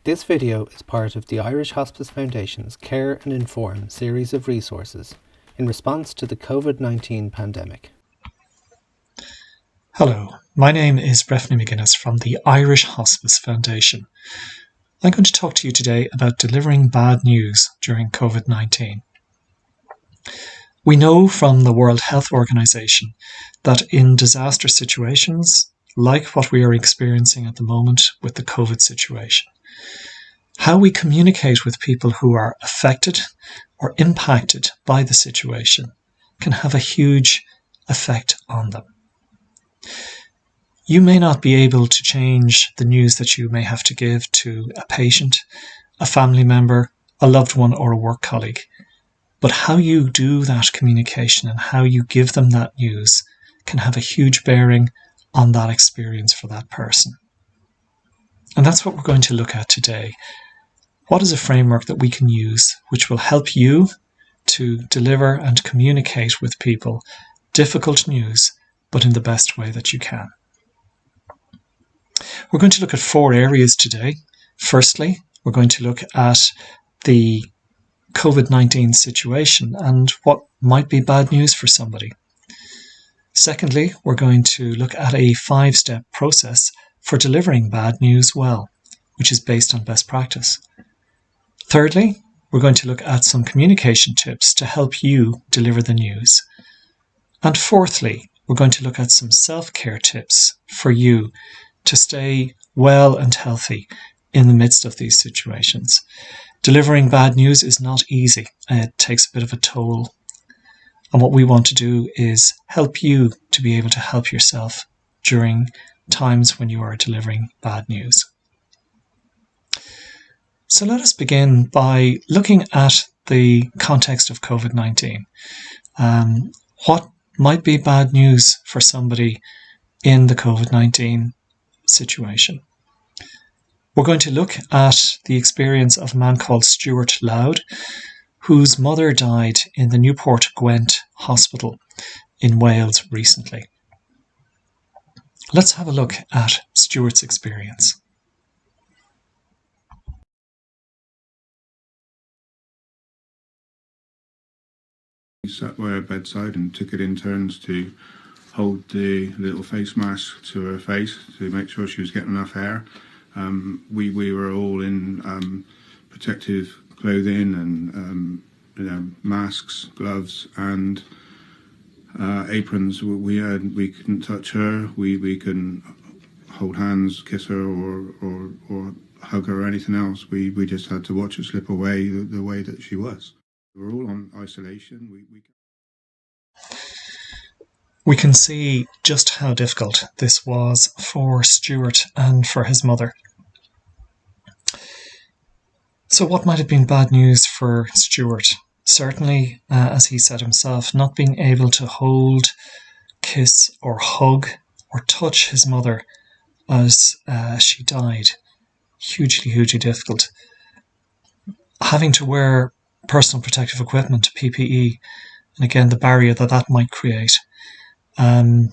This video is part of the Irish Hospice Foundation's Care and Inform series of resources in response to the COVID-19 pandemic. Hello, my name is Breffni McGuinness from the Irish Hospice Foundation. I'm going to talk to you today about delivering bad news during COVID-19. We know from the World Health Organization that in disaster situations, like what we are experiencing at the moment with the COVID situation, how we communicate with people who are affected or impacted by the situation can have a huge effect on them. You may not be able to change the news that you may have to give to a patient, a family member, a loved one, or a work colleague. But how you do that communication and how you give them that news can have a huge bearing on that experience for that person. And that's what we're going to look at today. What is a framework that we can use which will help you to deliver and communicate with people difficult news, but in the best way that you can? We're going to look at 4 areas today. Firstly, we're going to look at the COVID-19 situation and what might be bad news for somebody. Secondly, we're going to look at a 5-step process for delivering bad news well, which is based on best practice. Thirdly, we're going to look at some communication tips to help you deliver the news. And fourthly, we're going to look at some self-care tips for you to stay well and healthy in the midst of these situations. Delivering bad news is not easy. It takes a bit of a toll. And what we want to do is help you to be able to help yourself during times when you are delivering bad news. So let us begin by looking at the context of COVID-19. What might be bad news for somebody in the COVID-19 situation? We're going to look at the experience of a man called Stuart Loud, whose mother died in the Newport Gwent Hospital in Wales recently. Let's have a look at Stuart's experience. We sat by her bedside and took it in turns to hold the little face mask to her face to make sure she was getting enough air. We were all in protective clothing and masks, gloves, and aprons. We couldn't touch her. We couldn't hold hands, kiss her, or hug her or anything else. We just had to watch her slip away the way that she was. We're all on isolation. We can see just how difficult this was for Stuart and for his mother. So what might have been bad news for Stuart? Certainly, as he said himself, not being able to hold, kiss or hug or touch his mother as she died. Hugely, hugely difficult. Having to wear personal protective equipment, PPE, and again the barrier that might create. And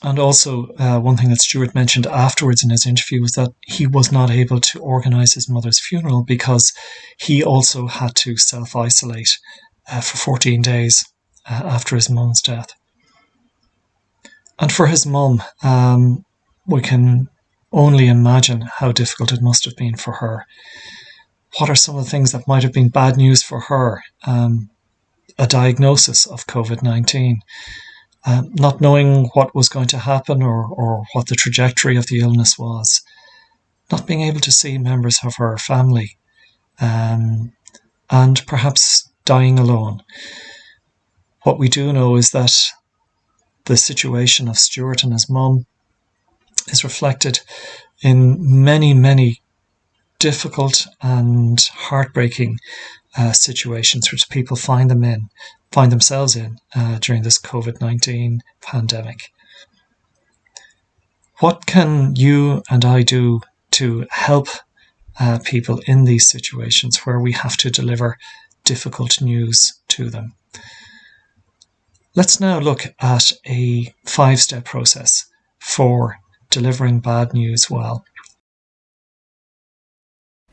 also one thing that Stuart mentioned afterwards in his interview was that he was not able to organise his mother's funeral because he also had to self-isolate for 14 days after his mum's death. And for his mum, we can only imagine how difficult it must have been for her. What are some of the things that might have been bad news for her? A diagnosis of COVID-19. Not knowing what was going to happen or what the trajectory of the illness was. Not being able to see members of her family. And perhaps dying alone. What we do know is that the situation of Stuart and his mum is reflected in many, many difficult and heartbreaking situations which people find themselves in during this COVID-19 pandemic. What can you and I do to help people in these situations where we have to deliver difficult news to them? Let's now look at a 5-step process for delivering bad news well.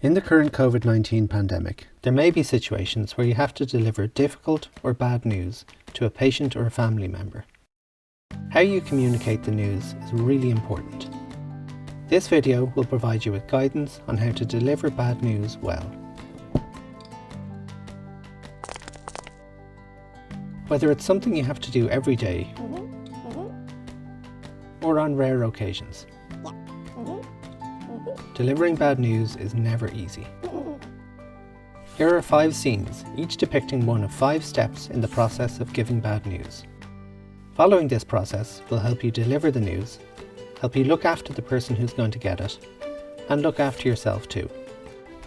In the current COVID-19 pandemic, there may be situations where you have to deliver difficult or bad news to a patient or a family member. How you communicate the news is really important. This video will provide you with guidance on how to deliver bad news well. Whether it's something you have to do every day or on rare occasions, delivering bad news is never easy. Here are 5 scenes, each depicting one of 5 steps in the process of giving bad news. Following this process will help you deliver the news, help you look after the person who's going to get it, and look after yourself too.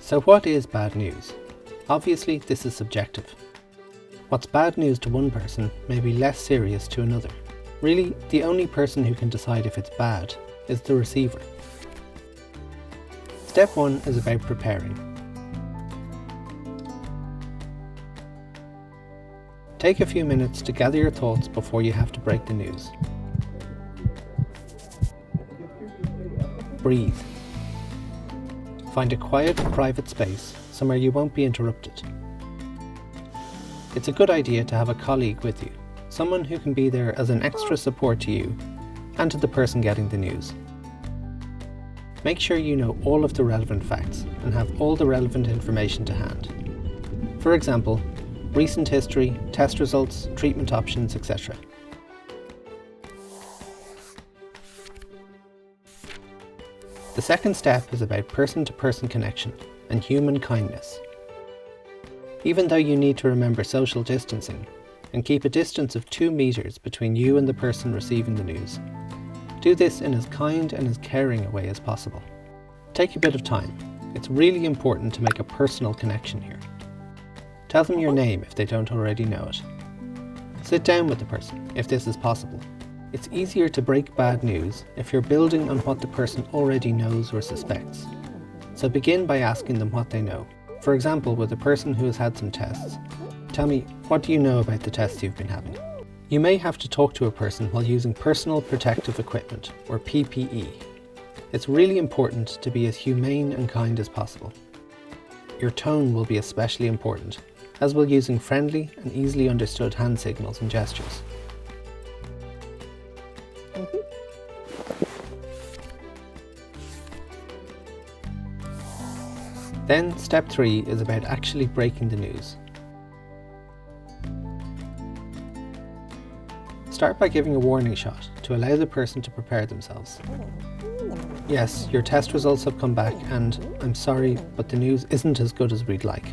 So what is bad news? Obviously, this is subjective. What's bad news to one person may be less serious to another. Really, the only person who can decide if it's bad is the receiver. Step 1 is about preparing. Take a few minutes to gather your thoughts before you have to break the news. Breathe. Find a quiet, private space, somewhere you won't be interrupted. It's a good idea to have a colleague with you, someone who can be there as an extra support to you and to the person getting the news. Make sure you know all of the relevant facts and have all the relevant information to hand. For example, recent history, test results, treatment options, etc. The second step is about person-to-person connection and human kindness. Even though you need to remember social distancing and keep a distance of 2 meters between you and the person receiving the news, do this in as kind and as caring a way as possible. Take a bit of time. It's really important to make a personal connection here. Tell them your name if they don't already know it. Sit down with the person if this is possible. It's easier to break bad news if you're building on what the person already knows or suspects. So begin by asking them what they know. For example, with a person who has had some tests, tell me, what do you know about the tests you've been having? You may have to talk to a person while using personal protective equipment, or PPE. It's really important to be as humane and kind as possible. Your tone will be especially important, as will using friendly and easily understood hand signals and gestures. Then step 3 is about actually breaking the news. Start by giving a warning shot to allow the person to prepare themselves. Yes, your test results have come back and I'm sorry, but the news isn't as good as we'd like.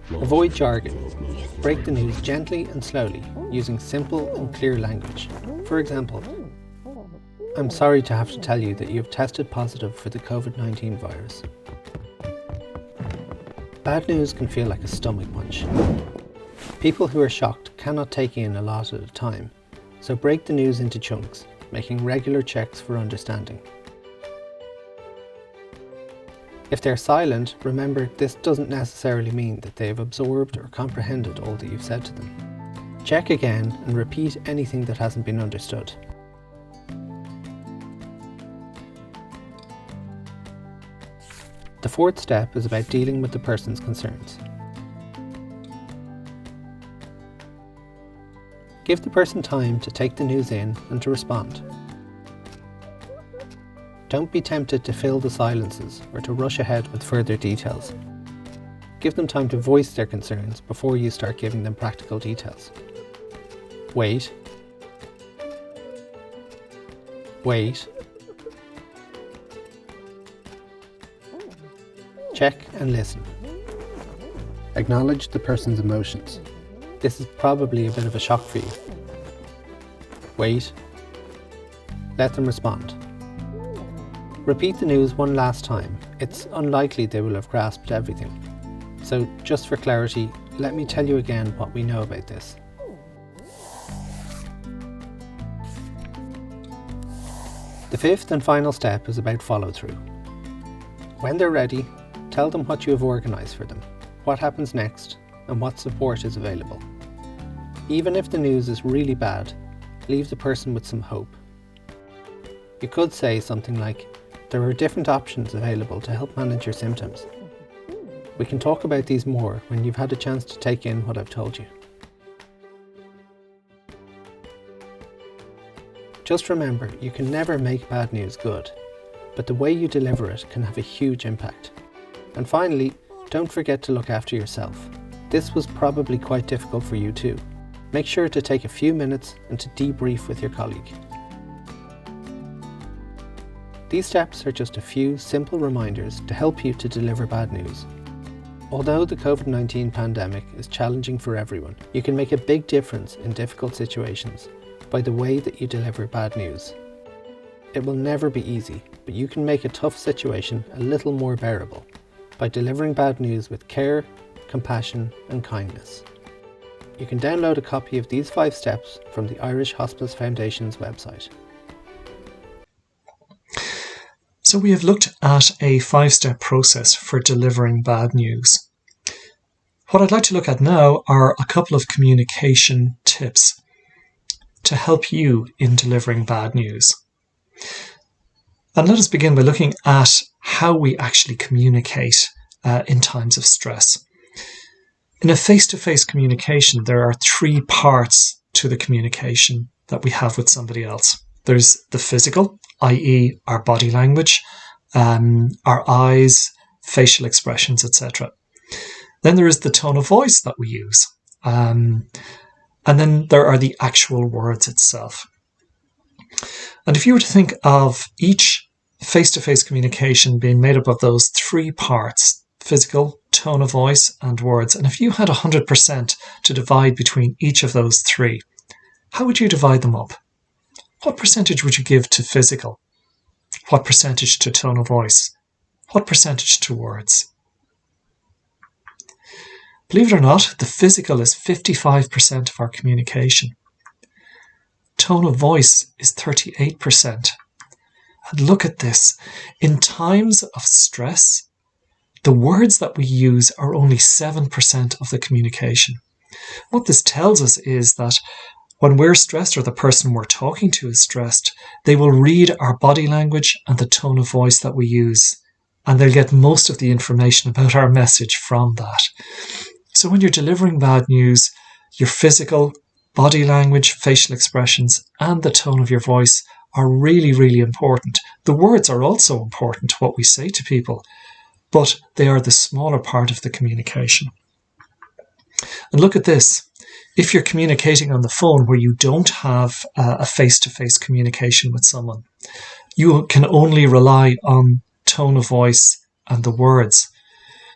Avoid jargon. Break the news gently and slowly, using simple and clear language. For example, I'm sorry to have to tell you that you have tested positive for the COVID-19 virus. Bad news can feel like a stomach punch. People who are shocked cannot take in a lot at a time, so break the news into chunks, making regular checks for understanding. If they're silent, remember this doesn't necessarily mean that they have absorbed or comprehended all that you've said to them. Check again and repeat anything that hasn't been understood. The 4th step is about dealing with the person's concerns. Give the person time to take the news in and to respond. Don't be tempted to fill the silences or to rush ahead with further details. Give them time to voice their concerns before you start giving them practical details. Wait. Wait. Check and listen. Acknowledge the person's emotions. This is probably a bit of a shock for you. Wait. Let them respond. Repeat the news one last time. It's unlikely they will have grasped everything. So just for clarity, let me tell you again what we know about this. The 5th and final step is about follow-through. When they're ready, tell them what you have organised for them, what happens next, and what support is available. Even if the news is really bad, leave the person with some hope. You could say something like, there are different options available to help manage your symptoms. We can talk about these more when you've had a chance to take in what I've told you. Just remember, you can never make bad news good, but the way you deliver it can have a huge impact. And finally, don't forget to look after yourself. This was probably quite difficult for you too. Make sure to take a few minutes and to debrief with your colleague. These steps are just a few simple reminders to help you to deliver bad news. Although the COVID-19 pandemic is challenging for everyone, you can make a big difference in difficult situations by the way that you deliver bad news. It will never be easy, but you can make a tough situation a little more bearable by delivering bad news with care, compassion and kindness. You can download a copy of these 5 steps from the Irish Hospice Foundation's website. So we have looked at a 5-step process for delivering bad news. What I'd like to look at now are a couple of communication tips to help you in delivering bad news. And let us begin by looking at how we actually communicate in times of stress. In a face-to-face communication, there are 3 parts to the communication that we have with somebody else. There's the physical, i.e. our body language, our eyes, facial expressions, etc. Then there is the tone of voice that we use. And then there are the actual words itself. And if you were to think of each face-to-face communication being made up of those 3 parts, physical, tone of voice and words, and if you had 100% to divide between each of those 3, how would you divide them up? What percentage would you give to physical? What percentage to tone of voice? What percentage to words? Believe it or not, the physical is 55% of our communication. Tone of voice is 38%. And look at this. In times of stress, the words that we use are only 7% of the communication. What this tells us is that when we're stressed or the person we're talking to is stressed, they will read our body language and the tone of voice that we use, and they'll get most of the information about our message from that. So when you're delivering bad news, your physical, body language, facial expressions, and the tone of your voice are really, really important. The words are also important to what we say to people, but they are the smaller part of the communication. And look at this. If you're communicating on the phone where you don't have a face-to-face communication with someone, you can only rely on tone of voice and the words.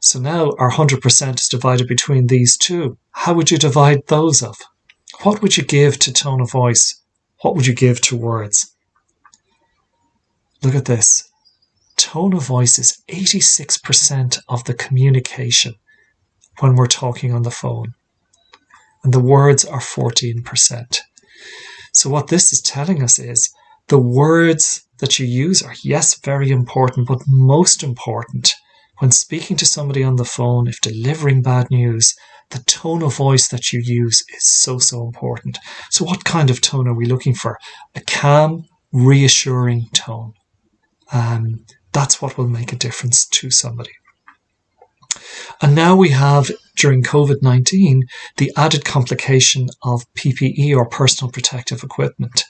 So now our 100% is divided between these 2. How would you divide those up? What would you give to tone of voice? What would you give to words? Look at this. Tone of voice is 86% of the communication when we're talking on the phone. And the words are 14%. So what this is telling us is the words that you use are, yes, very important, but most important when speaking to somebody on the phone, if delivering bad news, the tone of voice that you use is so, so important. So what kind of tone are we looking for? A calm, reassuring tone. That's what will make a difference to somebody. And now we have, during COVID-19, the added complication of PPE or personal protective equipment.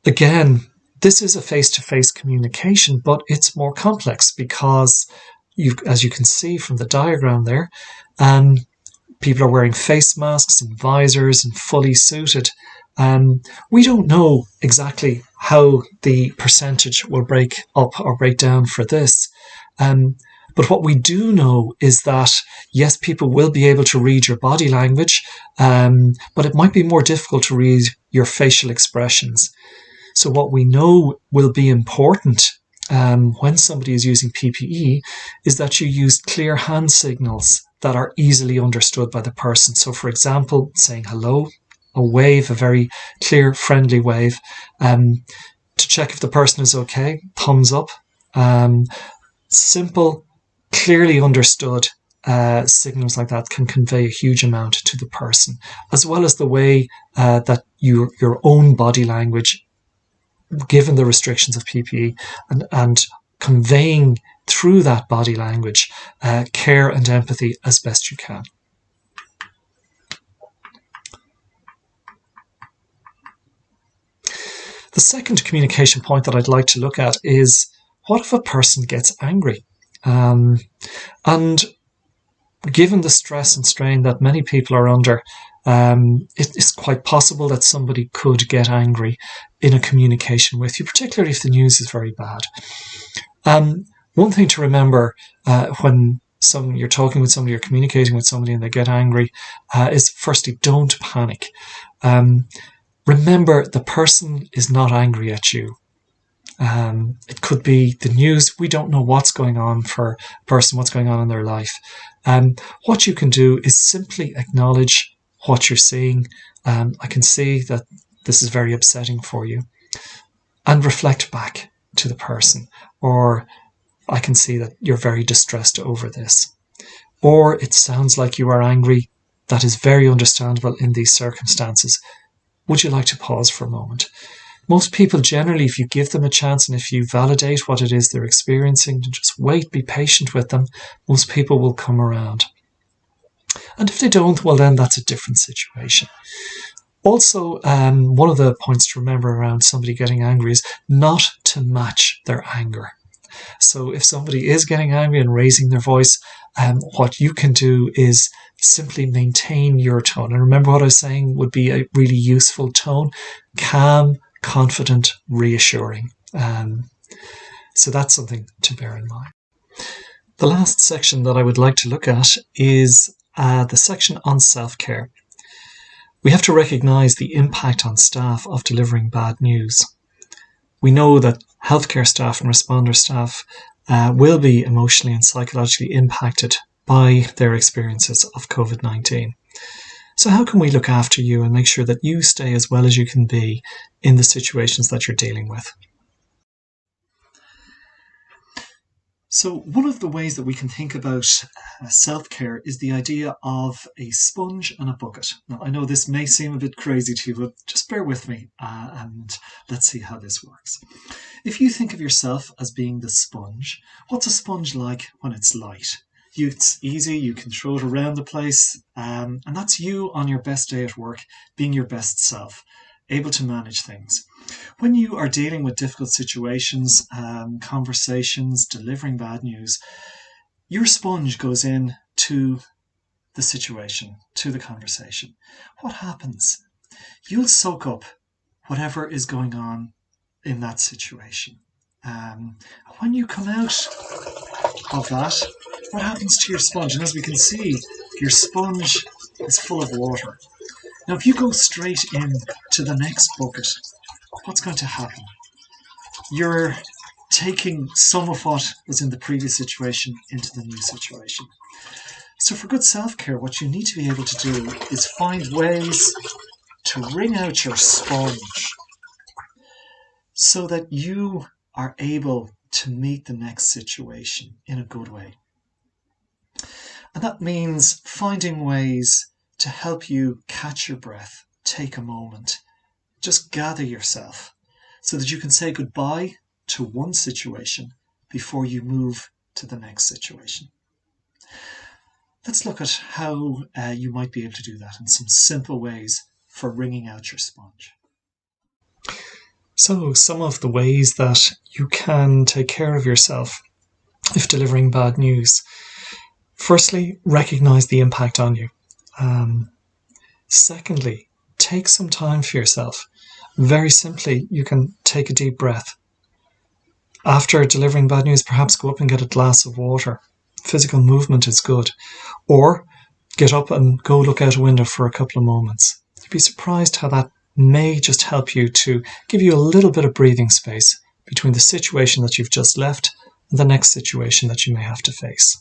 Again, this is a face-to-face communication, but it's more complex because, as you can see from the diagram there, people are wearing face masks and visors and fully suited. We don't know exactly how the percentage will break up or break down for this. But what we do know is that, yes, people will be able to read your body language, but it might be more difficult to read your facial expressions. So what we know will be important when somebody is using PPE is that you use clear hand signals that are easily understood by the person. So, for example, saying hello, a wave, a very clear, friendly wave. To check if the person is okay, thumbs up. Simple, clearly understood signals like that can convey a huge amount to the person, as well as the way that your own body language given the restrictions of PPE, and conveying through that body language care and empathy as best you can. The second communication point that I'd like to look at is, what if a person gets angry? And given the stress and strain that many people are under, it's quite possible that somebody could get angry in a communication with you, particularly if the news is very bad. One thing to remember when you're talking with somebody, you're communicating with somebody and they get angry, is firstly, don't panic. Remember, the person is not angry at you. It could be the news. We don't know what's going on for a person, what's going on in their life. What you can do is simply acknowledge what you're seeing. I can see that this is very upsetting for you, and reflect back to the person. Or I can see that you're very distressed over this. Or it sounds like you are angry. That is very understandable in these circumstances. Would you like to pause for a moment? Most people generally, if you give them a chance and if you validate what it is they're experiencing, and just wait, be patient with them, most people will come around. And if they don't, well then that's a different situation. Also, one of the points to remember around somebody getting angry is not to match their anger. So if somebody is getting angry and raising their voice, what you can do is simply maintain your tone. And remember what I was saying would be a really useful tone: calm, confident, reassuring. So that's something to bear in mind. The last section that I would like to look at is the section on self-care. We have to recognise the impact on staff of delivering bad news. We know that healthcare staff and responder staff will be emotionally and psychologically impacted by their experiences of COVID-19. So how can we look after you and make sure that you stay as well as you can be in the situations that you're dealing with? So one of the ways that we can think about self-care is the idea of a sponge and a bucket. Now, I know this may seem a bit crazy to you, but just bear with me and let's see how this works. If you think of yourself as being the sponge, what's a sponge like when it's light? It's easy, you can throw it around the place, and that's you on your best day at work, being your best self, able to manage things. When you are dealing with difficult situations, conversations, delivering bad news, your sponge goes in to the situation, to the conversation. What happens? You'll soak up whatever is going on in that situation. When you come out of that, what happens to your sponge? And as we can see, your sponge is full of water. Now, if you go straight in to the next bucket, what's going to happen? You're taking some of what was in the previous situation into the new situation. So for good self-care, what you need to be able to do is find ways to wring out your sponge so that you are able to meet the next situation in a good way. And that means finding ways to help you catch your breath, take a moment, just gather yourself so that you can say goodbye to one situation before you move to the next situation. Let's look at how you might be able to do that and some simple ways for wringing out your sponge. So some of the ways that you can take care of yourself if delivering bad news. Firstly, recognise the impact on you. Secondly, take some time for yourself. Very simply, you can take a deep breath. After delivering bad news, perhaps go up and get a glass of water. Physical movement is good. Or get up and go look out a window for a couple of moments. You'd be surprised how that may just help you to give you a little bit of breathing space between the situation that you've just left and the next situation that you may have to face.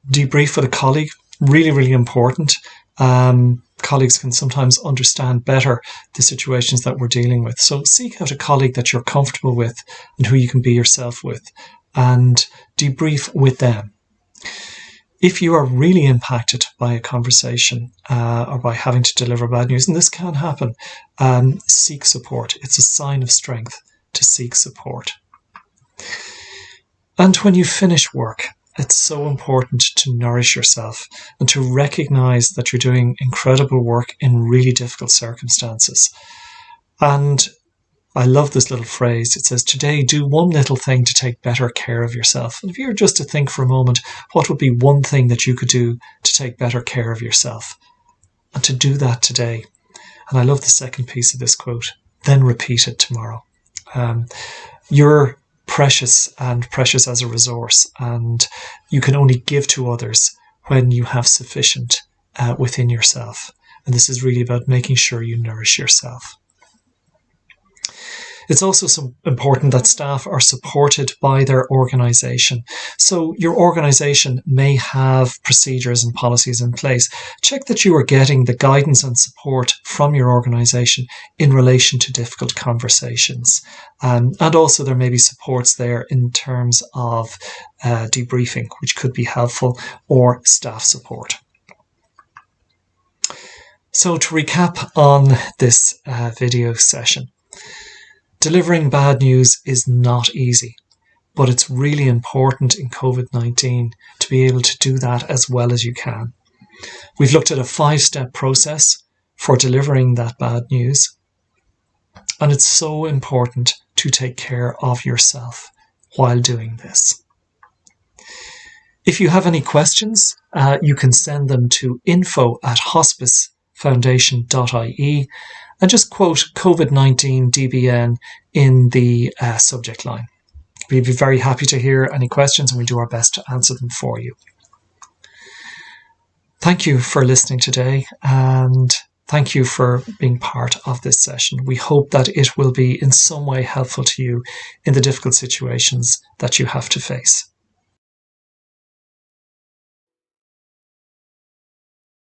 Debrief with a colleague, really, really important. Colleagues can sometimes understand better the situations that we're dealing with. So seek out a colleague that you're comfortable with and who you can be yourself with, and debrief with them. If you are really impacted by a conversation or by having to deliver bad news, and this can happen, seek support. It's a sign of strength to seek support. And when you finish work, it's so important to nourish yourself and to recognize that you're doing incredible work in really difficult circumstances. And I love this little phrase. It says, today, do one little thing to take better care of yourself. And if you were just to think for a moment, what would be one thing that you could do to take better care of yourself? And to do that today. And I love the second piece of this quote, then repeat it tomorrow. You're precious and precious as a resource, and you can only give to others when you have sufficient within yourself. And this is really about making sure you nourish yourself. It's also so important that staff are supported by their organisation. So your organisation may have procedures and policies in place. Check that you are getting the guidance and support from your organisation in relation to difficult conversations. And also there may be supports there in terms of debriefing, which could be helpful, or staff support. So to recap on this video session, delivering bad news is not easy, but it's really important in COVID-19 to be able to do that as well as you can. We've looked at a 5-step process for delivering that bad news, and it's so important to take care of yourself while doing this. If you have any questions, you can send them to info@hospicefoundation.ie and just quote COVID-19 DBN in the subject line. We'd be very happy to hear any questions, and we do our best to answer them for you. Thank you for listening today, and thank you for being part of this session. We hope that it will be in some way helpful to you in the difficult situations that you have to face.